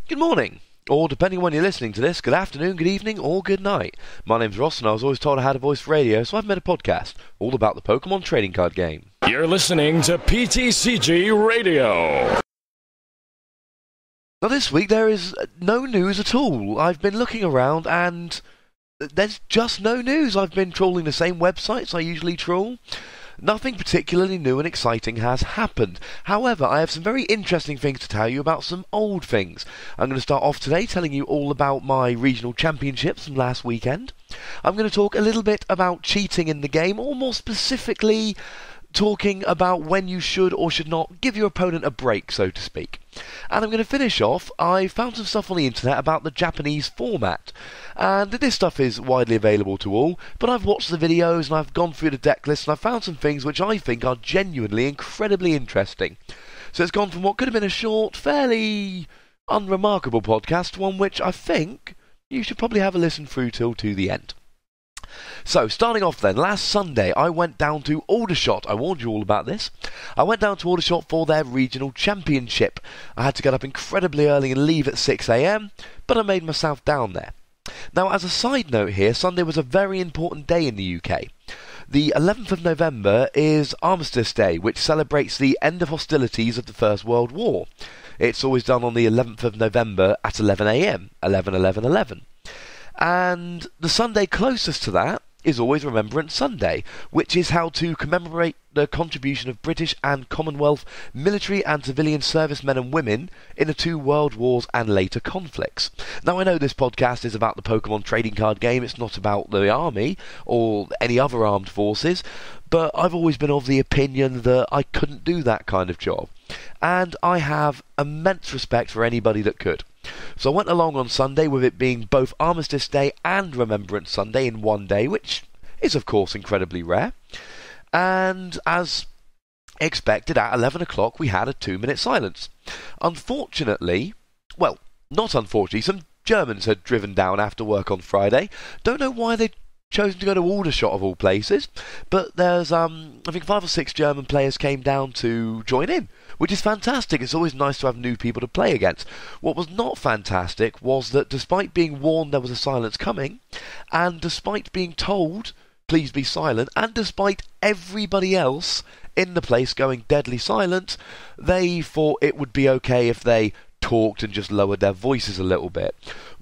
Good morning, or depending on when you're listening to this, good afternoon, good evening, or good night. My name's Ross, and I was always told I had a voice for radio, so I've made a podcast all about the Pokemon trading card game. You're listening to PTCG Radio. Now this week there is no news at all. I've been looking around and there's just no news. I've been trawling the same websites I usually trawl. Nothing particularly new and exciting has happened. However, I have some very interesting things to tell you about some old things. I'm going to start off today telling you all about my regional championships from last weekend. I'm going to talk a little bit about cheating in the game, or more specifically, talking about when you should or should not give your opponent a break, so to speak. And I'm going to finish off, I found some stuff on the internet about the Japanese format. And this stuff is widely available to all, but I've watched the videos and I've gone through the deck list and I've found some things which I think are genuinely incredibly interesting. So it's gone from what could have been a short, fairly unremarkable podcast to one which I think you should probably have a listen through till to the end. So, starting off then, last Sunday I went down to Aldershot. I warned you all about this. I went down to Aldershot for their regional championship. I had to get up incredibly early and leave at 6 a.m, but I made myself down there. Now, as a side note here, Sunday was a very important day in the UK. The 11th of November is Armistice Day, which celebrates the end of hostilities of the First World War. It's always done on the 11th of November at 11 a.m, 11/11/11. And the Sunday closest to that is always Remembrance Sunday, which is how to commemorate the contribution of British and Commonwealth military and civilian servicemen and women in the two world wars and later conflicts. Now, I know this podcast is about the Pokemon trading card game, it's not about the army or any other armed forces, but I've always been of the opinion that I couldn't do that kind of job. And I have immense respect for anybody that could. So I went along on Sunday with it being both Armistice Day and Remembrance Sunday in one day, which is of course incredibly rare. And as expected, at 11 o'clock we had a 2-minute silence. Unfortunately, well, not unfortunately, some Germans had driven down after work on Friday. Don't know why they'd chosen to go to Aldershot of all places, but there's I think 5 or 6 German players came down to join in, which is fantastic. It's always nice to have new people to play against. What was not fantastic was that despite being warned there was a silence coming, and despite being told please be silent, and despite everybody else in the place going deadly silent, they thought it would be okay if they talked and just lowered their voices a little bit,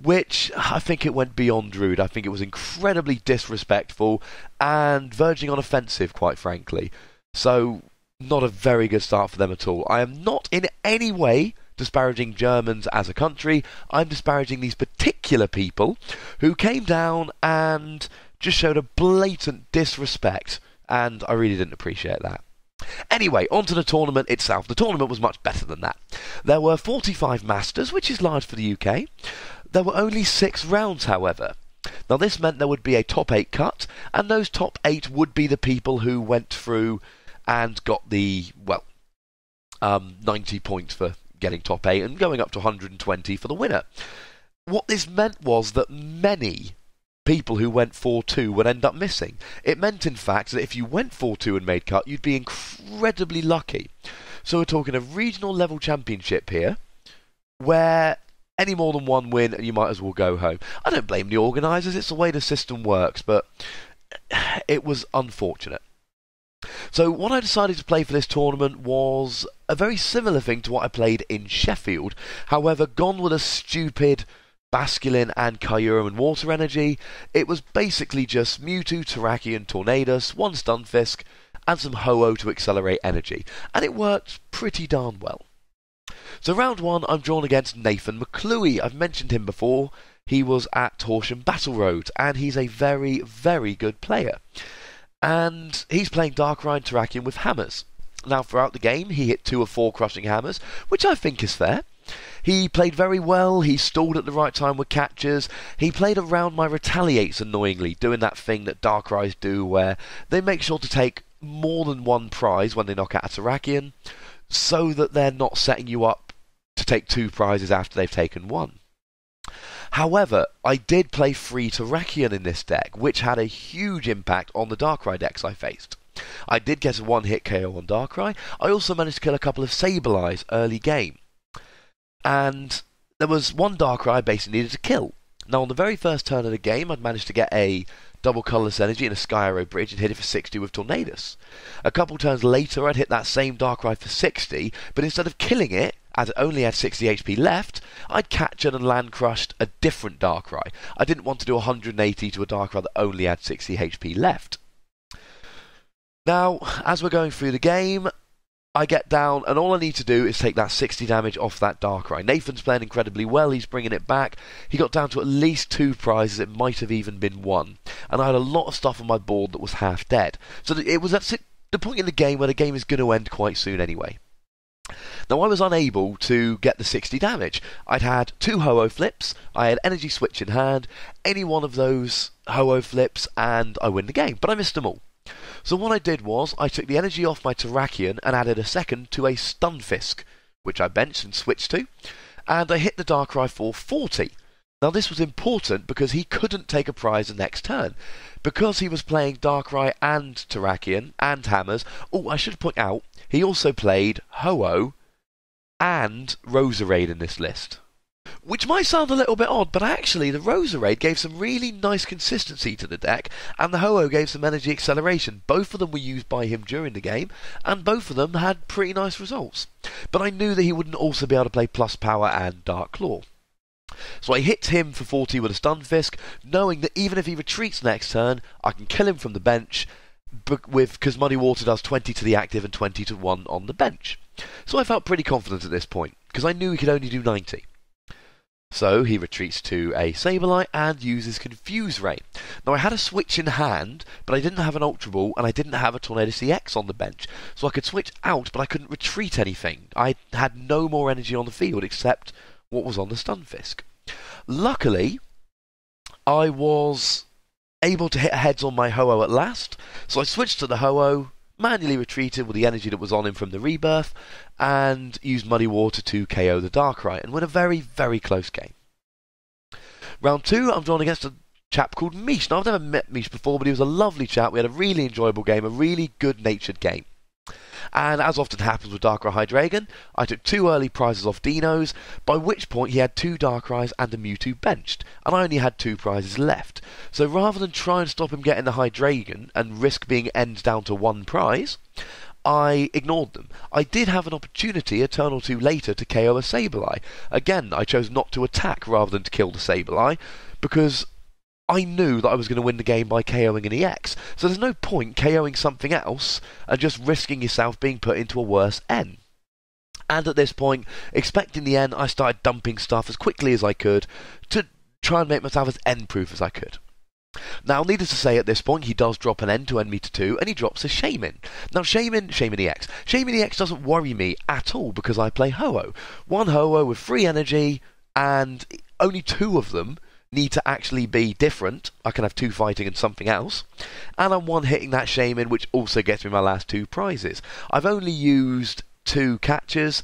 which I think it went beyond rude. I think it was incredibly disrespectful and verging on offensive, quite frankly. So, not a very good start for them at all. I am not in any way disparaging Germans as a country. I'm disparaging these particular people who came down and just showed a blatant disrespect, and I really didn't appreciate that. Anyway, on to the tournament itself. The tournament was much better than that. There were 45 Masters, which is large for the UK. There were only 6 rounds, however. Now, this meant there would be a top 8 cut, and those top 8 would be the people who went through and got the, 90 points for getting top 8 and going up to 120 for the winner. What this meant was that many people who went 4-2 would end up missing. It meant, in fact, that if you went 4-2 and made cut, you'd be incredibly lucky. So we're talking a regional level championship here, where any more than one win and you might as well go home. I don't blame the organisers, it's the way the system works, but it was unfortunate. So what I decided to play for this tournament was a very similar thing to what I played in Sheffield, however, gone with a stupid Basculin and Kyurem and Water Energy. It was basically just Mewtwo, Terrakion, Tornadus, 1 Stunfisk, and some Ho-Oh to accelerate energy. And it worked pretty darn well. So round 1, I'm drawn against Nathan Mccluer. I've mentioned him before. He was at Horsham Battle Road, and he's a very, very good player. And he's playing Darkrai and Terrakion with hammers. Now, throughout the game, he hit 2 of 4 crushing hammers, which I think is fair. He played very well, he stalled at the right time with catches, he played around my retaliates annoyingly, doing that thing that Darkrai's do where they make sure to take more than one prize when they knock out a Terrakion, so that they're not setting you up to take 2 prizes after they've taken 1. However, I did play free Terrakion in this deck, which had a huge impact on the Darkrai decks I faced. I did get a 1-hit KO on Darkrai. I also managed to kill a couple of Sableyes early game. And there was one Darkrai I basically needed to kill. Now, on the very first turn of the game, I'd managed to get a double colourless energy and a Sky Arrow Bridge and hit it for 60 with Tornadus. A couple turns later, I'd hit that same Darkrai for 60, but instead of killing it, as it only had 60 HP left, I'd captured and land crushed a different Darkrai. I didn't want to do 180 to a Darkrai that only had 60 HP left. Now, as we're going through the game, I get down, and all I need to do is take that 60 damage off that Darkrai. Nathan's playing incredibly well, he's bringing it back. He got down to at least 2 prizes, it might have even been 1. And I had a lot of stuff on my board that was half dead. So it was at the point in the game where the game is going to end quite soon anyway. Now, I was unable to get the 60 damage. I'd had 2 Ho-Oh flips, I had Energy Switch in hand, any one of those Ho-Oh flips, and I win the game. But I missed them all. So what I did was, I took the energy off my Terrakion and added a second to a Stunfisk, which I benched and switched to, and I hit the Darkrai for 40. Now this was important because he couldn't take a prize the next turn. Because he was playing Darkrai and Terrakion and Hammers, I should point out, he also played Ho-Oh and Roserade in this list. Which might sound a little bit odd, but actually the Roserade gave some really nice consistency to the deck, and the Ho-Oh gave some energy acceleration. Both of them were used by him during the game, and both of them had pretty nice results. But I knew that he wouldn't also be able to play Plus Power and Dark Claw. So I hit him for 40 with a Stunfisk, knowing that even if he retreats next turn, I can kill him from the bench, because Muddy Water does 20 to the active and 20 to 1 on the bench. So I felt pretty confident at this point, because I knew he could only do 90. So he retreats to a Sableye and uses Confuse Ray. Now I had a switch in hand, but I didn't have an Ultra Ball and I didn't have a Tornadus EX on the bench. So I could switch out, but I couldn't retreat anything. I had no more energy on the field except what was on the Stunfisk. Luckily, I was able to hit heads on my Ho-Oh at last, so I switched to the Ho-Oh, manually retreated with the energy that was on him from the Rebirth, and used Muddy Water to KO the Darkrai, and win a very, very close game. Round 2, I'm drawn against a chap called Mish. Now, I've never met Mish before, but he was a lovely chap. We had a really enjoyable game, a really good-natured game. And as often happens with Darkrai Hydreigon, I took 2 early prizes off Dinos, by which point he had 2 Darkrai's and a Mewtwo benched, and I only had 2 prizes left. So rather than try and stop him getting the Hydreigon and risk being ended down to 1 prize, I ignored them. I did have an opportunity a turn or 2 later to KO a Sableye. Again, I chose not to attack rather than to kill the Sableye, because I knew that I was going to win the game by KOing an EX, so there's no point KOing something else and just risking yourself being put into a worse N. And at this point, expecting the N, I started dumping stuff as quickly as I could to try and make myself as N-proof as I could. Now, needless to say, at this point, he does drop an N to N me to 2, and he drops a Shaman. Now, Shaman EX. Shaman EX doesn't worry me at all because I play Ho-Oh. 1 Ho-Oh with free energy, and only 2 of them need to actually be different. I can have 2 fighting and something else. And I'm 1 hitting that Shaman, which also gets me my last 2 prizes. I've only used 2 catchers,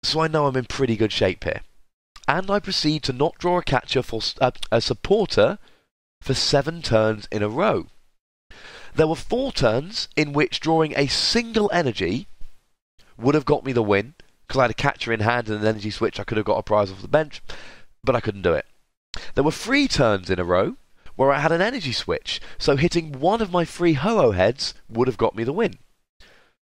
so I know I'm in pretty good shape here. And I proceed to not draw a catcher for a supporter for 7 turns in a row. There were 4 turns in which drawing a single energy would have got me the win, because I had a catcher in hand and an energy switch. I could have got a prize off the bench, but I couldn't do it. There were 3 turns in a row where I had an energy switch, so hitting 1 of my 3 Ho-Oh heads would have got me the win.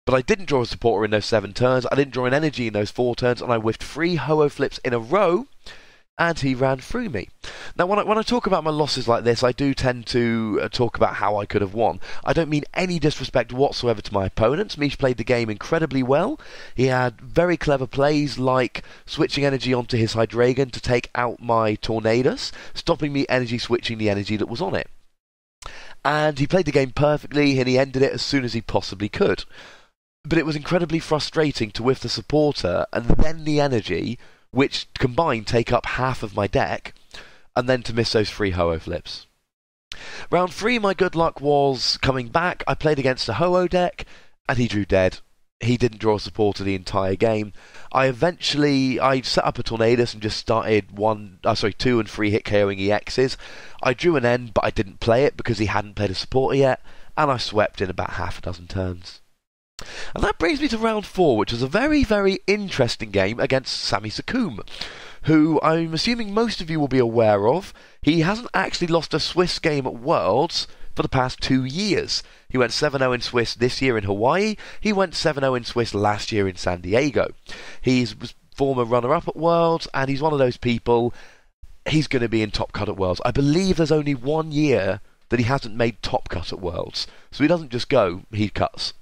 But I didn't draw a supporter in those 7 turns, I didn't draw an energy in those 4 turns, and I whiffed 3 Ho-Oh flips in a row, and he ran through me. Now, when I talk about my losses like this, I do tend to talk about how I could have won. I don't mean any disrespect whatsoever to my opponents. Mish played the game incredibly well. He had very clever plays like switching energy onto his Hydreigon to take out my Tornadus, stopping me energy switching the energy that was on it. And he played the game perfectly, and he ended it as soon as he possibly could. But it was incredibly frustrating to whiff the supporter and then the energy, which combined take up half of my deck, and then to miss those 3 Ho-Oh flips. Round 3, my good luck was coming back. I played against a Ho-Oh deck, and he drew dead. He didn't draw a supporter the entire game. I set up a Tornadus and just started 2 and 3 hit KOing EXs. I drew an N, but I didn't play it because he hadn't played a supporter yet, and I swept in about half a dozen turns. And that brings me to round 4, which was a very, very interesting game against Sammy Sakoum, who I'm assuming most of you will be aware of. He hasn't actually lost a Swiss game at Worlds for the past 2 years. He went 7-0 in Swiss this year in Hawaii. He went 7-0 in Swiss last year in San Diego. He's former runner-up at Worlds, and he's one of those people. He's going to be in top cut at Worlds. I believe there's only 1 year that he hasn't made top cut at Worlds. So he doesn't just go, he cuts.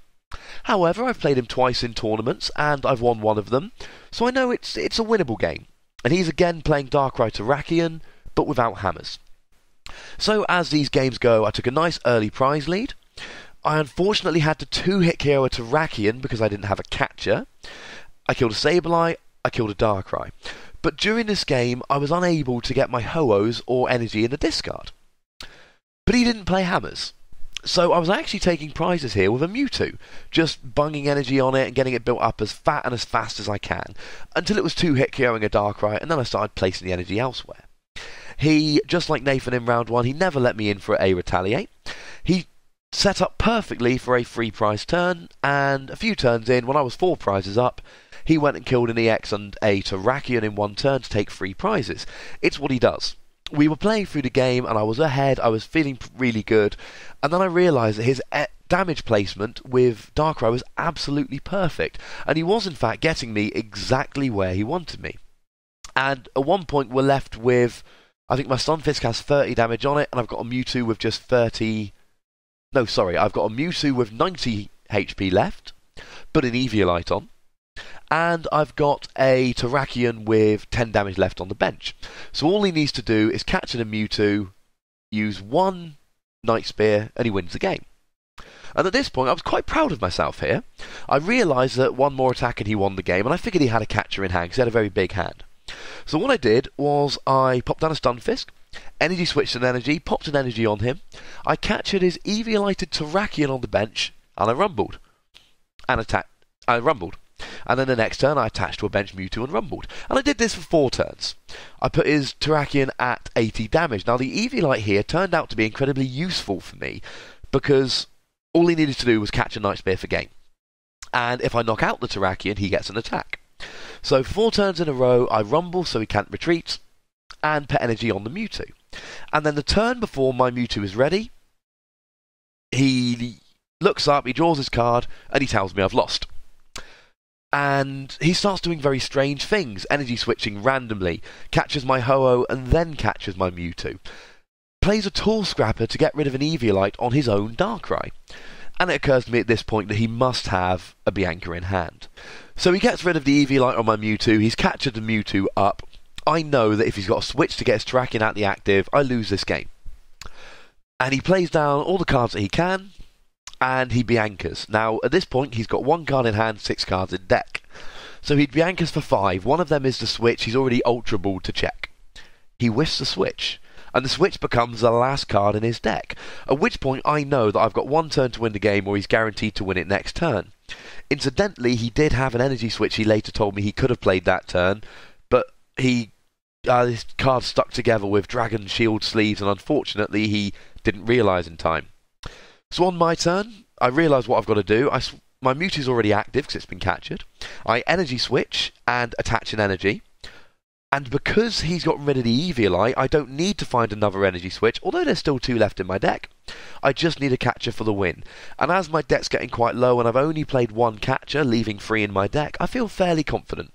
However, I've played him twice in tournaments, and I've won one of them, so I know it's a winnable game. And he's again playing Darkrai Terrakion, but without hammers. So as these games go, I took a nice early prize lead. I unfortunately had to two-hit KO a Terrakion because I didn't have a catcher. I killed a Sableye, I killed a Darkrai. But during this game, I was unable to get my Ho-Ohs or energy in the discard. But he didn't play hammers. So I was actually taking prizes here with a Mewtwo, just bunging energy on it and getting it built up as fat and as fast as I can, until it was two-hit KOing a Darkrai, and then I started placing the energy elsewhere. He, just like Nathan in round 1, he never let me in for a Retaliate. He set up perfectly for a free prize turn, and a few turns in, when I was 4 prizes up, he went and killed an EX and a Terrakion in 1 turn to take 3 prizes. It's what he does. We were playing through the game, and I was ahead, I was feeling really good, and then I realised that his damage placement with Darkrai was absolutely perfect, and he was in fact getting me exactly where he wanted me. And at one point we're left with, I think my Stunfisk has 30 damage on it, and I've got a Mewtwo with just 30... No, sorry, I've got a Mewtwo with 90 HP left, but an Eviolite on. And I've got a Terrakion with 10 damage left on the bench. So all he needs to do is catch a Mewtwo, use 1 Night Spear, and he wins the game. And at this point, I was quite proud of myself here. I realised that 1 more attack and he won the game, and I figured he had a catcher in hand, because he had a very big hand. So what I did was I popped down a Stunfisk, energy switched an energy, popped an energy on him, I captured his Eviolited Terrakion on the bench, and I rumbled. And then the next turn I attached to a bench Mewtwo and rumbled. And I did this for 4 turns. I put his Terrakion at 80 damage. Now the Eviolite here turned out to be incredibly useful for me, because all he needed to do was catch a Night Spear for game. And if I knock out the Terrakion, he gets an attack. So 4 turns in a row, I rumble so he can't retreat, and put energy on the Mewtwo. And then the turn before my Mewtwo is ready, he looks up, he draws his card, and he tells me I've lost. And he starts doing very strange things, energy switching randomly, catches my Ho-Oh and then catches my Mewtwo. Plays a Tool Scrapper to get rid of an Eviolite on his own Darkrai. And it occurs to me at this point that he must have a Bianca in hand. So he gets rid of the Eviolite on my Mewtwo, he's captured the Mewtwo up. I know that if he's got a switch to get his Terrakion out the active, I lose this game. And he plays down all the cards that he can, and he Biancas. Now, at this point, he's got 1 card in hand, 6 cards in deck. So he Biancas for 5. One of them is the switch. He's already Ultra Balled to check. He whisks the switch, and the switch becomes the last card in his deck. At which point, I know that I've got 1 turn to win the game, or he's guaranteed to win it next turn. Incidentally, he did have an energy switch he later told me he could have played that turn, but his cards stuck together with Dragon Shield sleeves, and unfortunately, he didn't realise in time. So on my turn, I realise what I've got to do. My Mewtwo's already active because it's been captured. I energy switch and attach an energy. And because he's got rid of the Eviolite, I don't need to find another energy switch, although there's still 2 left in my deck. I just need a catcher for the win. And as my deck's getting quite low and I've only played 1 catcher, leaving 3 in my deck, I feel fairly confident.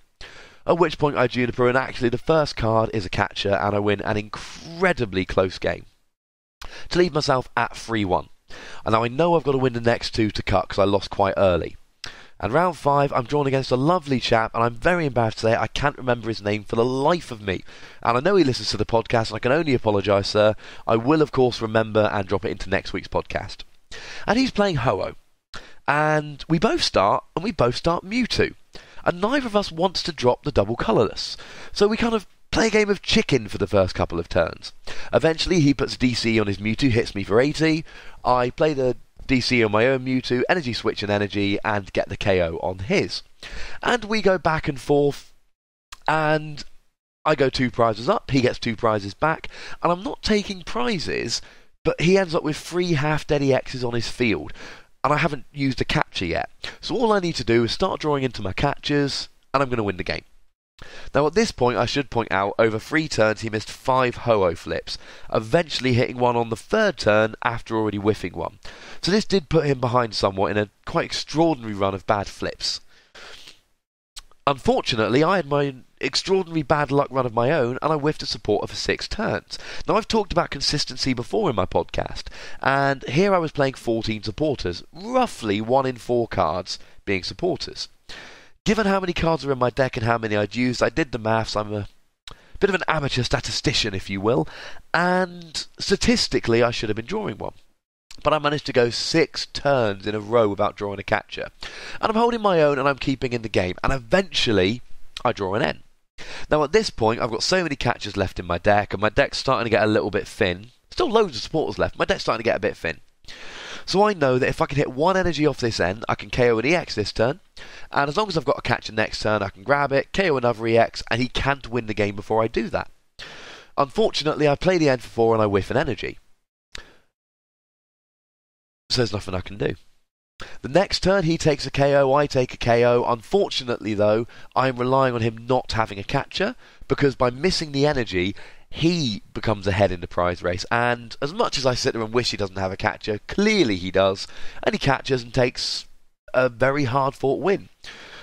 At which point I Juniper, and actually the first card is a catcher, and I win an incredibly close game to leave myself at 3-1. And now I know I've got to win the next 2 to cut because I lost quite early. And round 5, I'm drawn against a lovely chap, and I'm very embarrassed to say I can't remember his name for the life of me. And I know he listens to the podcast, and I can only apologise, sir. I will, of course, remember and drop it into next week's podcast. And he's playing Ho-Oh. And we both start Mewtwo. And neither of us wants to drop the double colourless. So we kind of play a game of chicken for the first couple of turns. Eventually, he puts DC on his Mewtwo, hits me for 80. I play the DC on my own Mewtwo, energy switch and energy, and get the KO on his. And we go back and forth, and I go 2 prizes up, he gets 2 prizes back, and I'm not taking prizes, but he ends up with 3 half-dead EXs on his field, and I haven't used a capture yet. So all I need to do is start drawing into my catchers, and I'm going to win the game. Now at this point I should point out, over 3 turns he missed 5 ho-oh flips, eventually hitting one on the 3rd turn after already whiffing one. So this did put him behind somewhat in a quite extraordinary run of bad flips. Unfortunately, I had my extraordinary bad luck run of my own, and I whiffed a supporter for 6 turns. Now, I've talked about consistency before in my podcast, and here I was playing 14 supporters, roughly 1 in 4 cards being supporters. Given how many cards are in my deck and how many I'd used, I did the maths. I'm a bit of an amateur statistician, if you will, and statistically I should have been drawing one. But I managed to go 6 turns in a row without drawing a catcher. And I'm holding my own and I'm keeping in the game. And eventually, I draw an N. Now at this point, I've got so many catchers left in my deck, and my deck's starting to get a little bit thin. Still loads of supporters left. My deck's starting to get a bit thin. So I know that if I can hit 1 energy off this N, I can KO an EX this turn. And as long as I've got a catcher next turn, I can grab it, KO another EX, and he can't win the game before I do that. Unfortunately, I play the N for 4 and I whiff an energy. So there's nothing I can do. The next turn he takes a KO, I take a KO. Unfortunately though, I'm relying on him not having a catcher, because by missing the energy, he becomes ahead in the prize race. And as much as I sit there and wish he doesn't have a catcher, clearly he does, and he catches and takes a very hard fought win.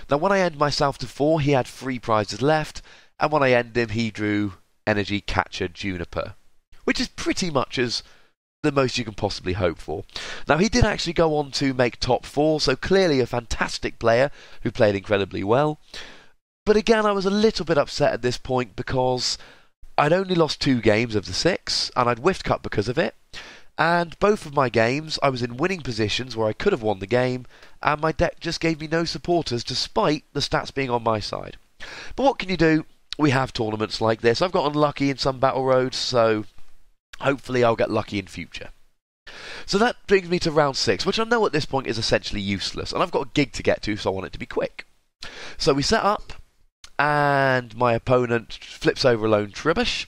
Now when I end myself to 4, he had 3 prizes left, and when I end him he drew energy, catcher, juniper, which is pretty much as the most you can possibly hope for. Now he did actually go on to make top 4, so clearly a fantastic player who played incredibly well. But again, I was a little bit upset at this point because I'd only lost 2 games of the 6, and I'd whiffed cut because of it. And both of my games, I was in winning positions where I could have won the game, and my deck just gave me no supporters despite the stats being on my side. But what can you do? We have tournaments like this. I've got unlucky in some battle roads, so hopefully I'll get lucky in future. So that brings me to round 6, which I know at this point is essentially useless, and I've got a gig to get to, so I want it to be quick. So we set up, and my opponent flips over a lone Tribbush.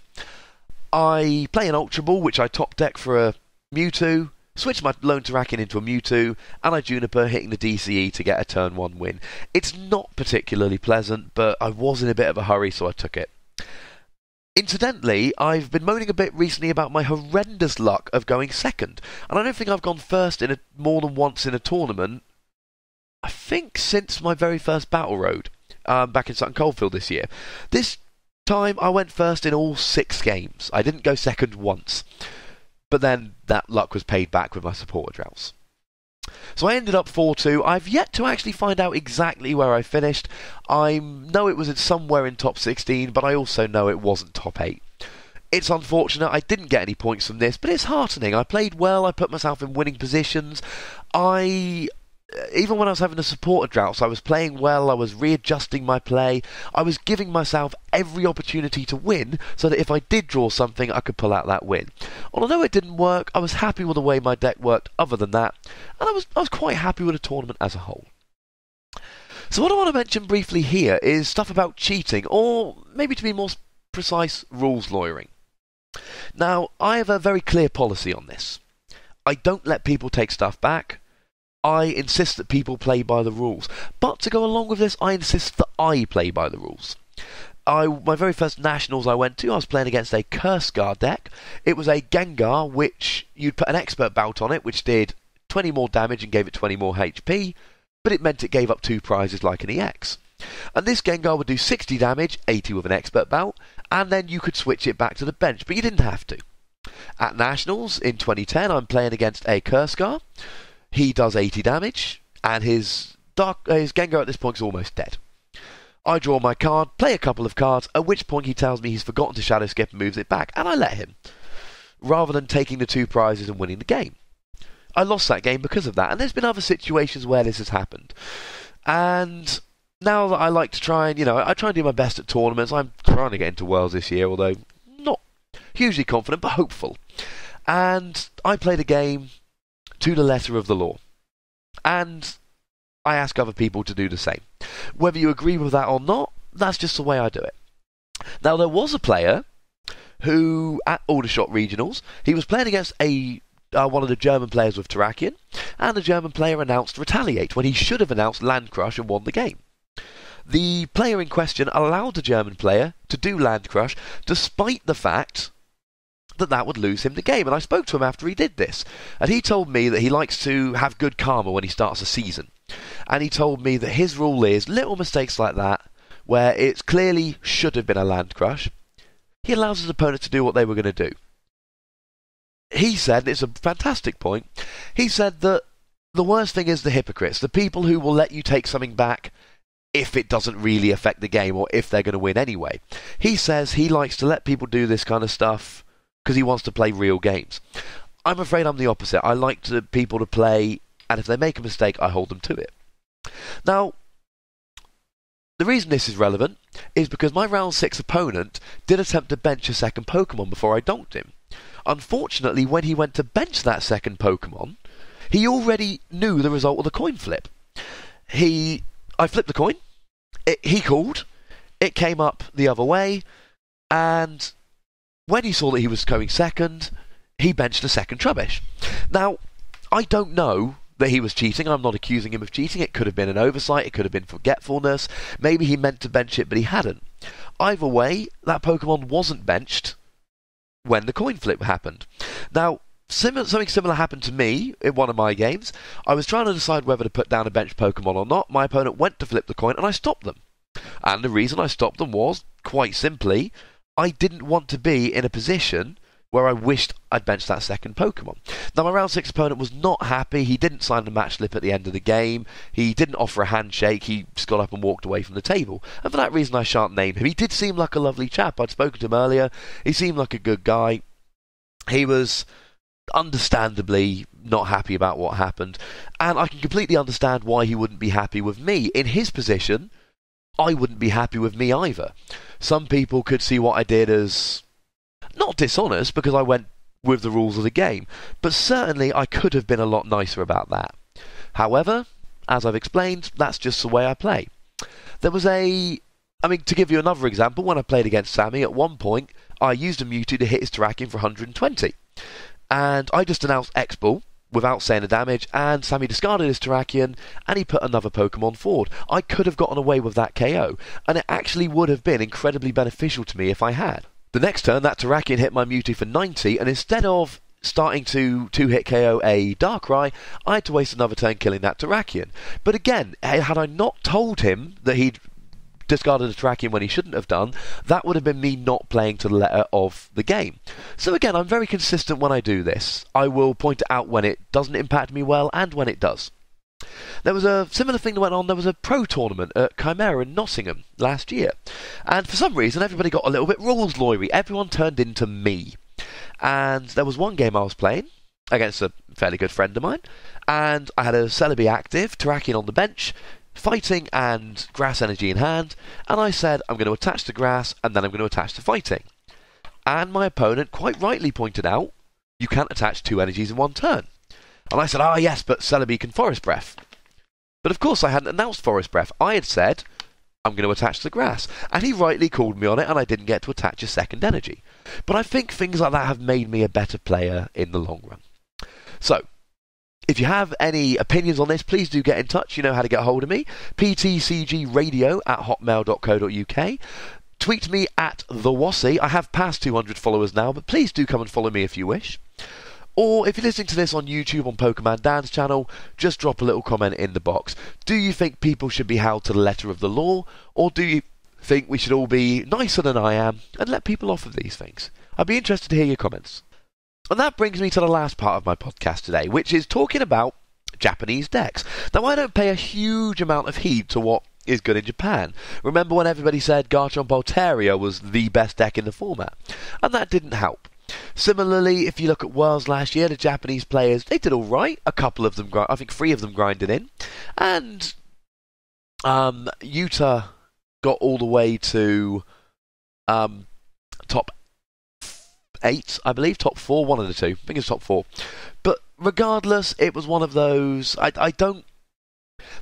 I play an Ultra Ball, which I top deck for a Mewtwo, switch my lone Terrakion into a Mewtwo, and I Juniper, hitting the DCE to get a turn 1 win. It's not particularly pleasant, but I was in a bit of a hurry, so I took it. Incidentally, I've been moaning a bit recently about my horrendous luck of going second, and I don't think I've gone first in more than once in a tournament, I think since my very first Battle Road, back in Sutton Coldfield this year. This time I went first in all 6 games. I didn't go second once, but then that luck was paid back with my supporter droughts. So I ended up 4-2. I've yet to actually find out exactly where I finished. I know it was somewhere in top 16, but I also know it wasn't top 8. It's unfortunate I didn't get any points from this, but it's heartening. I played well, I put myself in winning positions. Even when I was having the supporter droughts, I was playing well, I was readjusting my play, I was giving myself every opportunity to win, so that if I did draw something, I could pull out that win. Although it didn't work, I was happy with the way my deck worked other than that, and I was quite happy with the tournament as a whole. So what I want to mention briefly here is stuff about cheating, or maybe to be more precise, rules lawyering. Now, I have a very clear policy on this. I don't let people take stuff back. I insist that people play by the rules. But to go along with this, I insist that I play by the rules. My very first Nationals I went to, I was playing against a Curse Guard deck. It was a Gengar, which you'd put an Expert Bout on it, which did 20 more damage and gave it 20 more HP, but it meant it gave up 2 prizes like an EX. And this Gengar would do 60 damage, 80 with an Expert Bout, and then you could switch it back to the bench, but you didn't have to. At Nationals in 2010, I'm playing against a Curse Guard. He does 80 damage, and his Gengar at this point is almost dead. I draw my card, play a couple of cards, at which point he tells me he's forgotten to Shadow Skip and moves it back, and I let him, rather than taking the 2 prizes and winning the game. I lost that game because of that, and there's been other situations where this has happened. And now that I like to try and, I try and do my best at tournaments. I'm trying to get into Worlds this year, although not hugely confident, but hopeful. And I played a game to the letter of the law. And I ask other people to do the same. Whether you agree with that or not, that's just the way I do it. Now, there was a player who, at Aldershot Regionals, he was playing against one of the German players with Terrakion, and the German player announced Retaliate when he should have announced Land Crush and won the game. the player in question allowed the German player to do Land Crush, despite the fact that would lose him the game. And I spoke to him after he did this, and he told me that he likes to have good karma when he starts a season. And he told me that his rule is little mistakes like that, where it clearly should have been a Land Crush, he allows his opponent to do what they were going to do. He said, it's a fantastic point, he said that the worst thing is the hypocrites, the people who will let you take something back if it doesn't really affect the game or if they're going to win anyway. He says he likes to let people do this kind of stuff because he wants to play real games. I'm afraid I'm the opposite. I like people to play, and if they make a mistake, I hold them to it. Now, the reason this is relevant is because my round 6 opponent did attempt to bench a second Pokemon before I donked him. Unfortunately, when he went to bench that second Pokemon, he already knew the result of the coin flip. I flipped the coin, he called, it came up the other way, and when he saw that he was going second, he benched a second Trubbish. Now, I don't know that he was cheating. I'm not accusing him of cheating. It could have been an oversight. It could have been forgetfulness. Maybe he meant to bench it, but he hadn't. Either way, that Pokemon wasn't benched when the coin flip happened. Now, something similar happened to me in one of my games. I was trying to decide whether to put down a bench Pokemon or not. My opponent went to flip the coin, and I stopped them. And the reason I stopped them was, quite simply, I didn't want to be in a position where I wished I'd benched that second Pokemon. Now, my round 6 opponent was not happy. He didn't sign the match slip at the end of the game. He didn't offer a handshake. He just got up and walked away from the table. And for that reason, I shan't name him. He did seem like a lovely chap. I'd spoken to him earlier. He seemed like a good guy. He was understandably not happy about what happened. And I can completely understand why he wouldn't be happy with me. In his position, I wouldn't be happy with me either. Some people could see what I did as not dishonest, because I went with the rules of the game, but certainly I could have been a lot nicer about that. However, as I've explained, that's just the way I play. There was to give you another example, when I played against Sammy, at one point, I used a Mewtwo to hit his Terrakion for 120. And I just announced X-Ball without saying the damage, and Sammy discarded his Terrakion, and he put another Pokemon forward. I could have gotten away with that KO, and it actually would have been incredibly beneficial to me if I had. The next turn, that Terrakion hit my Mewtwo for 90, and instead of starting to two-hit KO a Darkrai, I had to waste another turn killing that Terrakion. But again, had I not told him that he'd discarded a Terrakion when he shouldn't have done, that would have been me not playing to the letter of the game. So again, I'm very consistent when I do this. I will point it out when it doesn't impact me well, and when it does. There was a similar thing that went on. There was a pro tournament at Chimera in Nottingham last year, and for some reason everybody got a little bit rules lawyery. Everyone turned into me, and there was one game I was playing against a fairly good friend of mine, and I had a Celebi active, Terrakion on the bench, fighting and grass energy in hand, and I said I'm going to attach to grass and then I'm going to attach to fighting. And my opponent quite rightly pointed out, you can't attach 2 energies in one turn. And I said, yes, but Celebi can Forest Breath. But of course I hadn't announced Forest Breath. I had said, I'm going to attach to grass. And he rightly called me on it, and I didn't get to attach a second energy. But I think things like that have made me a better player in the long run. So, if you have any opinions on this, please do get in touch. You know how to get hold of me. ptcgradio@hotmail.co.uk. Tweet me at @TheWassy. I have passed 200 followers now, but please do come and follow me if you wish. Or if you're listening to this on YouTube on Pokemon Dan's channel, just drop a little comment in the box. Do you think people should be held to the letter of the law, or do you think we should all be nicer than I am and let people off of these things? I'd be interested to hear your comments. And that brings me to the last part of my podcast today, which is talking about Japanese decks. Now, I don't pay a huge amount of heed to what is good in Japan. Remember when everybody said Garchomp Altaria was the best deck in the format? And that didn't help. Similarly, if you look at Worlds last year, the Japanese players, they did alright. A couple of them, I think 3 of them grinded in. And Utah got all the way to top 8, I believe, top 4, one of the two. I think it's top 4. But regardless, it was one of those,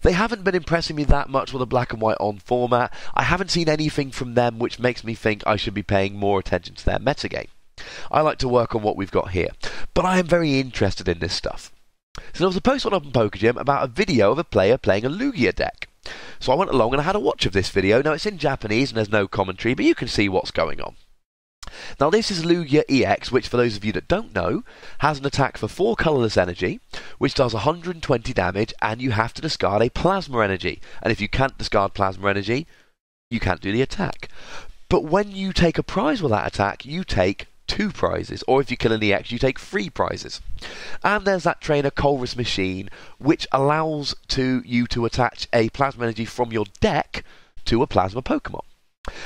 they haven't been impressing me that much with a black and white on format. I haven't seen anything from them which makes me think I should be paying more attention to their metagame. I like to work on what we've got here, but I am very interested in this stuff. So there was a post on Open Poker Gym about a video of a player playing a Lugia deck. So I went along and I had a watch of this video. Now it's in Japanese and there's no commentary, but you can see what's going on. Now this is Lugia EX, which for those of you that don't know, has an attack for 4 colourless energy, which does 120 damage, and you have to discard a plasma energy. And if you can't discard plasma energy, you can't do the attack. But when you take a prize with that attack, you take 2 prizes, or if you kill an EX, you take 3 prizes. And there's that trainer Colress machine, which allows you to attach a plasma energy from your deck to a plasma Pokemon.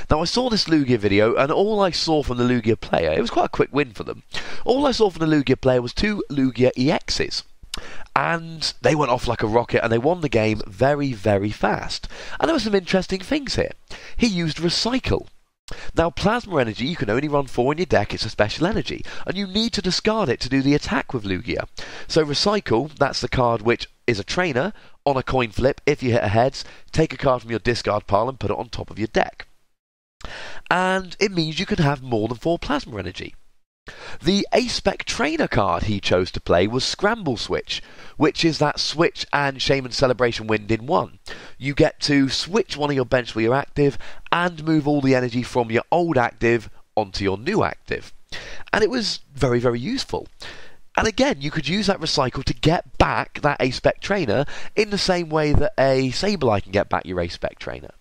Now I saw this Lugia video, and all I saw from the Lugia player, it was quite a quick win for them, all I saw from the Lugia player was 2 Lugia EXs. And they went off like a rocket, and they won the game very, very fast. And there were some interesting things here. He used Recycle. Now, Plasma Energy, you can only run 4 in your deck, it's a special energy, and you need to discard it to do the attack with Lugia. So Recycle, that's the card which is a trainer. On a coin flip, if you hit a heads, take a card from your discard pile and put it on top of your deck. And it means you can have more than 4 Plasma Energy. The A-Spec Trainer card he chose to play was Scramble Switch, which is that Switch and Shaman Celebration Wind in one. You get to switch one of your bench where you're active and move all the energy from your old active onto your new active. And it was very, very useful. And again, you could use that Recycle to get back that A-Spec Trainer in the same way that a Sableye can get back your A-Spec Trainer.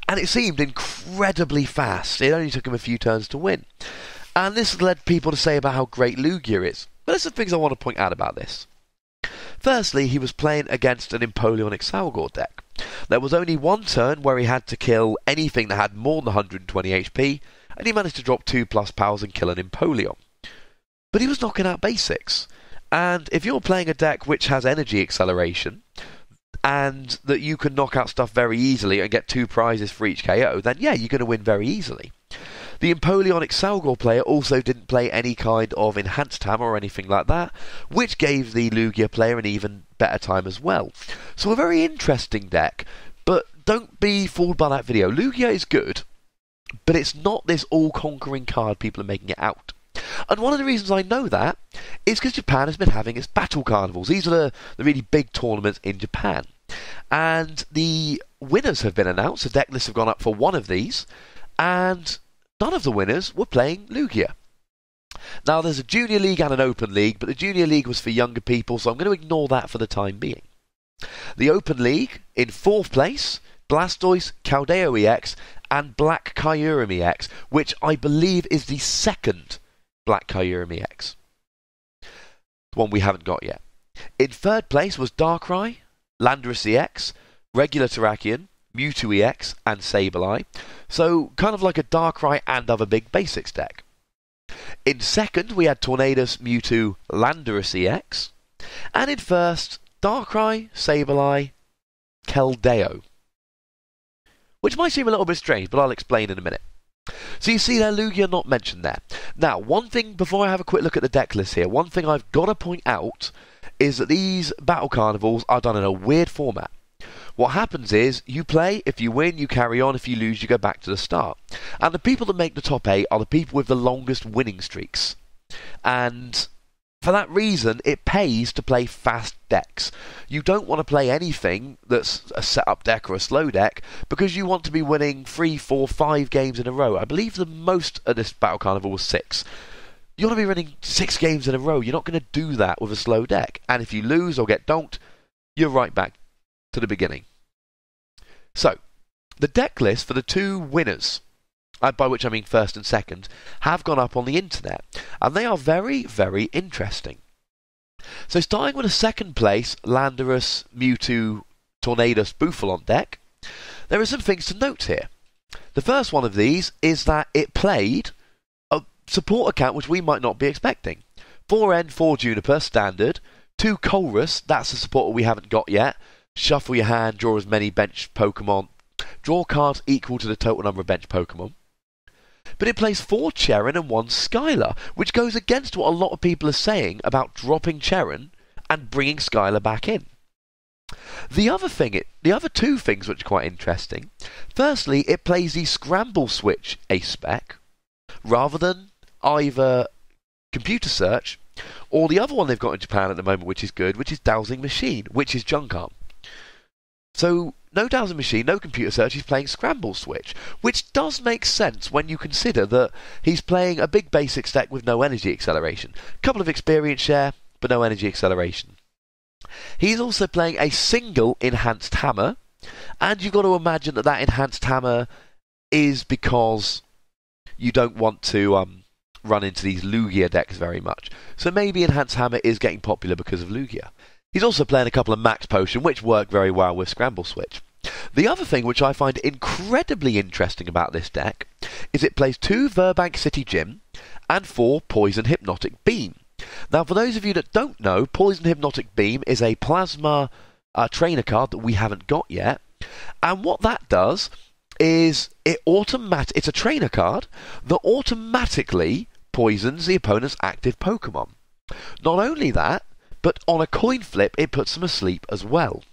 And it seemed incredibly fast. It only took him a few turns to win. And this led people to say about how great Lugia is. But there's some things I want to point out about this. Firstly, he was playing against an Empoleon Excelgor deck. There was only one turn where he had to kill anything that had more than 120 HP, and he managed to drop 2+ powers and kill an Empoleon. But he was knocking out basics. And if you're playing a deck which has energy acceleration, and that you can knock out stuff very easily and get 2 prizes for each KO, then yeah, you're going to win very easily. The Empoleon Excelgor player also didn't play any kind of enhanced hammer or anything like that, which gave the Lugia player an even better time as well. So a very interesting deck, but don't be fooled by that video. Lugia is good, but it's not this all-conquering card people are making it out. And one of the reasons I know that is because Japan has been having its battle carnivals. These are the really big tournaments in Japan. And the winners have been announced. The deck lists have gone up for one of these. And none of the winners were playing Lugia. Now, there's a Junior League and an Open League, but the Junior League was for younger people, so I'm going to ignore that for the time being. The Open League, in 4th place, Blastoise, Caldeo EX, and Black Kyurem EX, which I believe is the second Black Kyurem EX. The one we haven't got yet. In 3rd place was Darkrai, Landorus EX, Regular Terrakion, Mewtwo EX, and Sableye. So, kind of like a Darkrai and other big basics deck. In 2nd, we had Tornadus, Mewtwo, Landorus EX. And in 1st, Darkrai, Sableye, Keldeo. Which might seem a little bit strange, but I'll explain in a minute. So you see there, Lugia not mentioned there. Now, one thing, before I have a quick look at the deck list here, one thing I've got to point out is that these Battle Carnivals are done in a weird format. What happens is, you play, if you win, you carry on, if you lose, you go back to the start. And the people that make the top 8 are the people with the longest winning streaks. And for that reason, it pays to play fast decks. You don't want to play anything that's a set-up deck or a slow deck, because you want to be winning 3, 4, 5 games in a row. I believe the most of this Battle Carnival was 6. You want to be winning 6 games in a row. You're not going to do that with a slow deck. And if you lose or get donked, you're right back to the beginning. So, the deck list for the 2 winners, by which I mean 1st and 2nd, have gone up on the internet, and they are very, very interesting. So starting with a 2nd place Landorus, Mewtwo, Tornadus, Bufalon deck, there are some things to note here. The first one of these is that it played a support account which we might not be expecting. 4N, 4 Juniper, standard, 2 Colress, that's a supporter we haven't got yet. Shuffle your hand, draw as many bench Pokemon, draw cards equal to the total number of bench Pokemon. But it plays 4 Cherin and 1 Skylar, which goes against what a lot of people are saying about dropping Cherin and bringing Skylar back in. The other 2 things which are quite interesting. Firstly, it plays the Scramble Switch A-Spec, rather than either Computer Search, or the other one they've got in Japan at the moment which is good, which is Dowsing Machine, which is Junk Arm. So, no dowsing machine, no computer search, he's playing Scramble Switch, which does make sense when you consider that he's playing a big basics deck with no energy acceleration. Couple of experience share, but no energy acceleration. He's also playing a single Enhanced Hammer, and you've got to imagine that that Enhanced Hammer is because you don't want to run into these Lugia decks very much. So maybe Enhanced Hammer is getting popular because of Lugia. He's also playing a couple of Max Potion, which work very well with Scramble Switch. The other thing which I find incredibly interesting about this deck is it plays 2 Verbank City Gym and 4 Poison Hypnotic Beam. Now, for those of you that don't know, Poison Hypnotic Beam is a Plasma trainer card that we haven't got yet. And what that does is it's a trainer card that automatically poisons the opponent's active Pokemon. Not only that, but on a coin flip, it puts them asleep as well.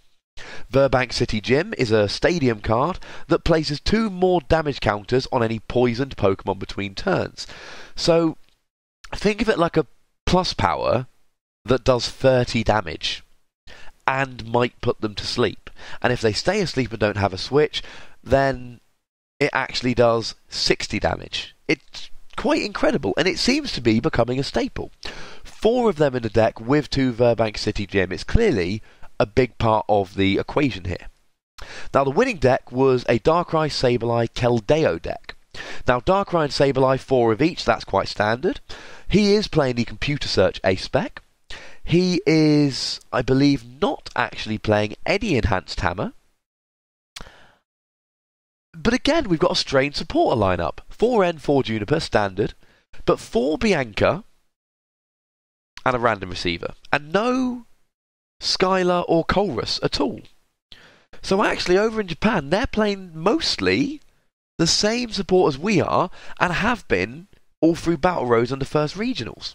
Verbank City Gym is a stadium card that places 2 more damage counters on any poisoned Pokemon between turns. So, think of it like a plus power that does 30 damage and might put them to sleep. And if they stay asleep and don't have a switch, then it actually does 60 damage. It's quite incredible, and it seems to be becoming a staple. 4 of them in the deck with 2 Verbank City Gym. It's clearly a big part of the equation here. Now, the winning deck was a Darkrai, Sableye, Keldeo deck. Now, Darkrai and Sableye, 4 of each, that's quite standard. He is playing the Computer Search A-Spec. He is, I believe, not actually playing any Enhanced Hammer. But again, we've got a strange supporter lineup. 4N, 4 Juniper, standard, but 4 Bianca and a random receiver. And no Skylar or Colrus at all. So actually, over in Japan, they're playing mostly the same support as we are, and have been all through Battle Roads and the first regionals.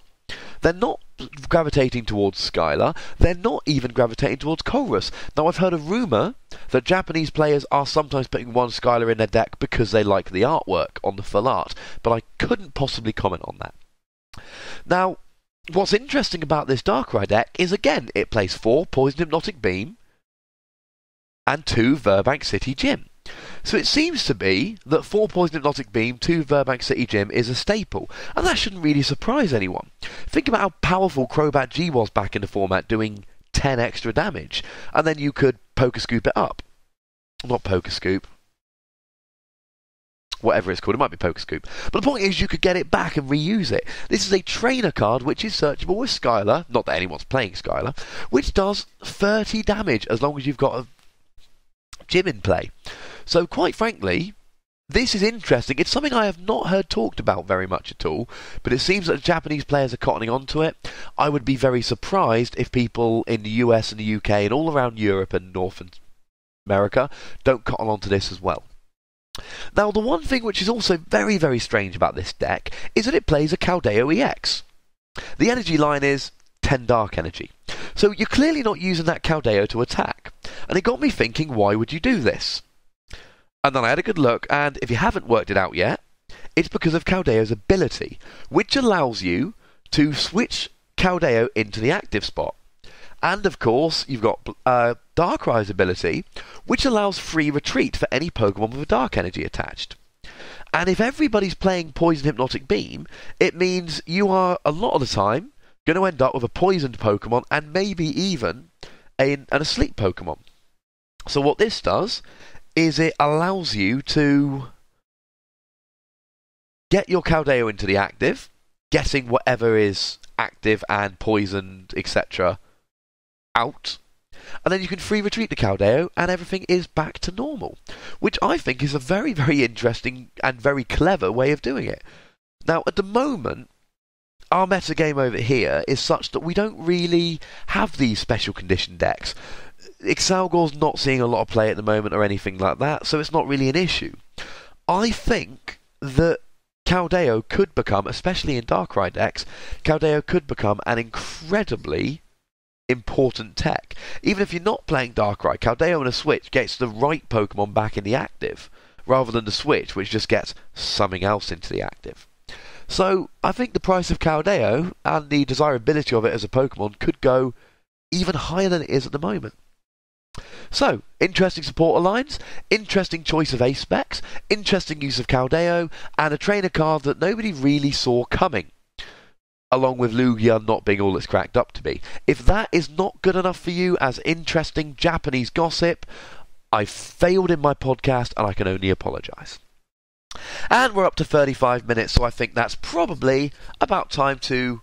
They're not gravitating towards Skylar, they're not even gravitating towards Colrus. Now, I've heard a rumour that Japanese players are sometimes putting 1 Skylar in their deck because they like the artwork on the full art, but I couldn't possibly comment on that. Now, what's interesting about this Darkrai deck is, again, it plays 4 Poison Hypnotic Beam and 2 Verbank City Gym. So it seems to be that 4 Poison Hypnotic Beam, 2 Verbank City Gym is a staple, and that shouldn't really surprise anyone. Think about how powerful Crobat G was back in the format, doing 10 extra damage, and then you could Poker Scoop it up. Not Poker Scoop. Whatever it's called, it might be Poker Scoop. But the point is, you could get it back and reuse it. This is a trainer card which is searchable with Skylar, not that anyone's playing Skylar, which does 30 damage as long as you've got a gym in play. So quite frankly, this is interesting. It's something I have not heard talked about very much at all, but it seems that Japanese players are cottoning onto it. I would be very surprised if people in the US and the UK and all around Europe and North America don't cotton onto this as well. Now, the one thing which is also very, very strange about this deck is that it plays a Keldeo EX. The energy line is 10 Dark Energy. So you're clearly not using that Keldeo to attack. And it got me thinking, why would you do this? And then I had a good look, and if you haven't worked it out yet, it's because of Keldeo's ability, which allows you to switch Keldeo into the active spot. And of course, you've got Darkrai's ability, which allows free retreat for any Pokemon with a Dark Energy attached. And if everybody's playing Poison Hypnotic Beam, it means you are, a lot of the time, going to end up with a poisoned Pokemon and maybe even an asleep Pokemon. So what this does is it allows you to get your Keldeo into the active, getting whatever is active and poisoned, etc., out, and then you can free retreat the Keldeo and everything is back to normal, which I think is a very, very interesting and very clever way of doing it. Now, at the moment, our metagame over here is such that we don't really have these special condition decks. Excelgor's not seeing a lot of play at the moment or anything like that, so it's not really an issue. I think that Keldeo could become, especially in Darkrai decks, Keldeo could become an incredibly important tech. Even if you're not playing Darkrai, Keldeo in a switch gets the right Pokemon back in the active, rather than the switch, which just gets something else into the active. So, I think the price of Keldeo and the desirability of it as a Pokemon could go even higher than it is at the moment. So, interesting supporter lines, interesting choice of ace specs, interesting use of Caldeo, and a trainer card that nobody really saw coming, along with Lugia not being all it's cracked up to be. If that is not good enough for you as interesting Japanese gossip, I've failed in my podcast and I can only apologise. And we're up to 35 minutes, so I think that's probably about time to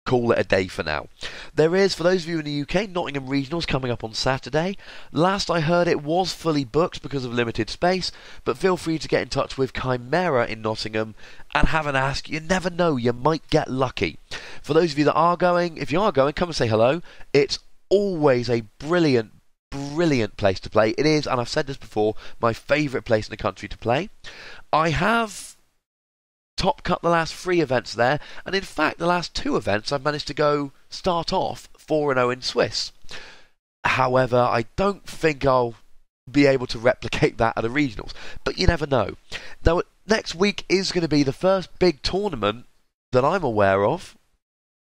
call it a day for now. There is, for those of you in the UK, Nottingham Regionals coming up on Saturday. Last I heard it was fully booked because of limited space, but feel free to get in touch with Chimera in Nottingham and have an ask. You never know, you might get lucky. For those of you that are going, if you are going, come and say hello. It's always a brilliant place to play. It is, and I've said this before, my favourite place in the country to play. I have top cut the last 3 events there, and in fact the last 2 events I've managed to start off 4-0 in Swiss. However, I don't think I'll be able to replicate that at the regionals, but you never know. Now, next week is going to be the first big tournament that I'm aware of,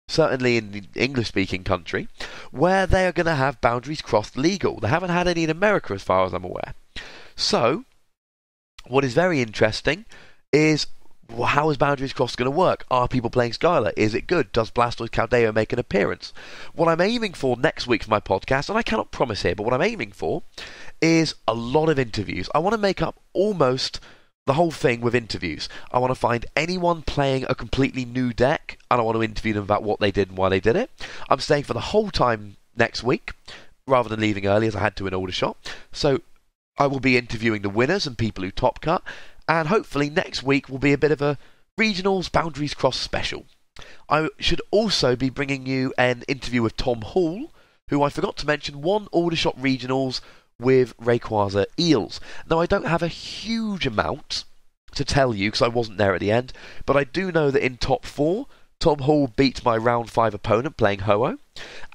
certainly in the English-speaking country, where they are going to have boundaries crossed legal. They haven't had any in America as far as I'm aware. So, what is very interesting is, how is Boundaries Crossed going to work? Are people playing Skylar? Is it good? Does Blastoise Caldeo make an appearance? What I'm aiming for next week for my podcast, and I cannot promise here, but what I'm aiming for is a lot of interviews. I want to make up almost the whole thing with interviews. I want to find anyone playing a completely new deck, and I want to interview them about what they did and why they did it. I'm staying for the whole time next week, rather than leaving early as I had to in Aldershot. So I will be interviewing the winners and people who top cut, and hopefully next week will be a bit of a Regionals Boundaries Cross special. I should also be bringing you an interview with Tom Hall, who I forgot to mention won Aldershot Regionals with Rayquaza Eels. Now, I don't have a huge amount to tell you because I wasn't there at the end, but I do know that in top 4, Tom Hall beat my round 5 opponent playing Ho-Oh,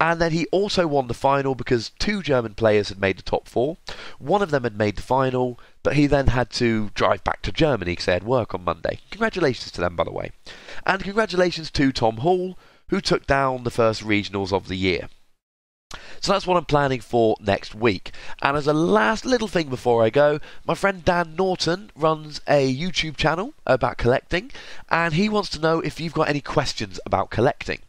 and then he also won the final because 2 German players had made the top 4. One of them had made the final, but he then had to drive back to Germany because they had work on Monday. Congratulations to them, by the way. And congratulations to Tom Hall, who took down the first regionals of the year. So that's what I'm planning for next week. And as a last little thing before I go, my friend Dan Norton runs a YouTube channel about collecting, and he wants to know if you've got any questions about collecting.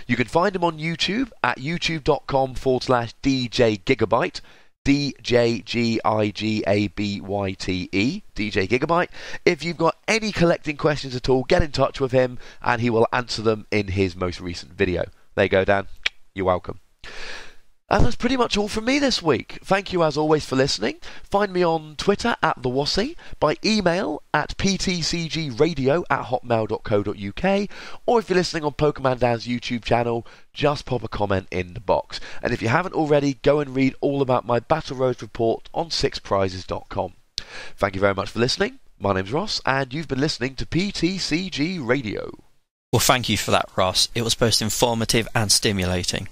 You can find him on YouTube at youtube.com/DJ Gigabyte, DJGIGABYTE, DJ Gigabyte. If you've got any collecting questions at all, get in touch with him and he will answer them in his most recent video. There you go, Dan. You're welcome. And that's pretty much all from me this week. Thank you as always for listening. Find me on Twitter at TheWassy, by email at ptcgradio@hotmail.co.uk, or if you're listening on Pokemon Dan's YouTube channel, just pop a comment in the box. And if you haven't already, go and read all about my Battle Roads report on 6prizes.com. Thank you very much for listening. My name's Ross, and you've been listening to PTCG Radio. Well, thank you for that, Ross. It was both informative and stimulating.